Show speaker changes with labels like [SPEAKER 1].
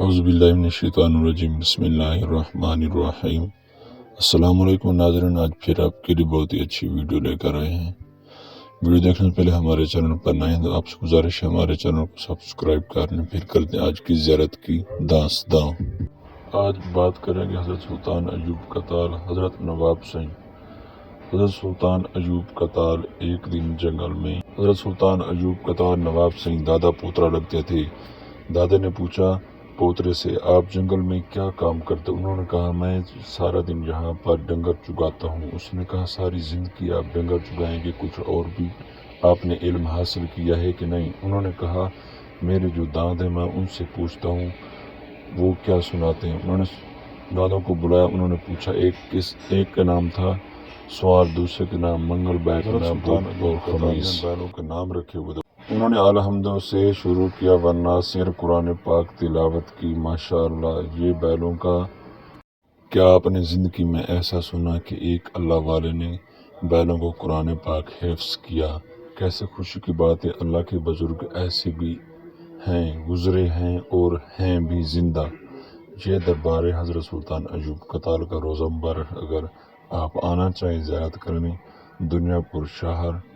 [SPEAKER 1] اعوذ باللہ من الشیطان الرجیم، بسم اللہ الرحمن الرحیم۔ السلام علیکم ناظرین، آج پھر آپ کے لیے بہت ہی اچھی ویڈیو لے کر آئے ہیں۔ ویڈیو دیکھنے سے پہلے ہمارے چینل پر نئے ہیں تو آپ سے گزارش ہے ہمارے چینل کو سبسکرائب کرنے، پھر کرتے ہیں آج کی زیارت کی داستاں۔ آج بات کریں گے حضرت سلطان ایوب کا تال، حضرت نواب سنگھ۔ حضرت سلطان ایوب کا تال۔ ایک دن جنگل میں حضرت سلطان ایوب کا تال نواب سنگھ دادا پوترا لگتے تھے۔ دادا نے پوچھا پوترے سے، آپ جنگل میں کیا کام کرتے؟ انہوں نے کہا، میں سارا دن یہاں پر ڈنگر چگاتا ہوں۔ اس نے کہا، ساری زندگی آپ ڈنگر چگائیں گے، کچھ اور بھی آپ نے علم حاصل کیا ہے کہ نہیں؟ انہوں نے کہا، میرے جو داد ہیں میں ان سے پوچھتا ہوں وہ کیا سناتے ہیں۔ انہوں نے دادوں کو بلایا، انہوں نے پوچھا، ایک کا نام تھا سوار، دوسرے کے نام منگل، بیٹھنا اور خمیس، بیلوں کے نام رکھے ہوئے تھے۔ انہوں نے الحمد سے شروع کیا والناصر قرآن پاک تلاوت کی۔ ماشاءاللہ، یہ بیلوں کا کیا آپ نے زندگی میں ایسا سنا کہ ایک اللہ والے نے بیلوں کو قرآن پاک حفظ کیا؟ کیسے خوشی کی بات ہے، اللہ کے بزرگ ایسے بھی ہیں، گزرے ہیں اور ہیں بھی زندہ۔ یہ دربار حضرت سلطان ایوب کا تال کا روزہ مبارک۔ اگر آپ آنا چاہیں زیارت کرنے، دنیا پور شہر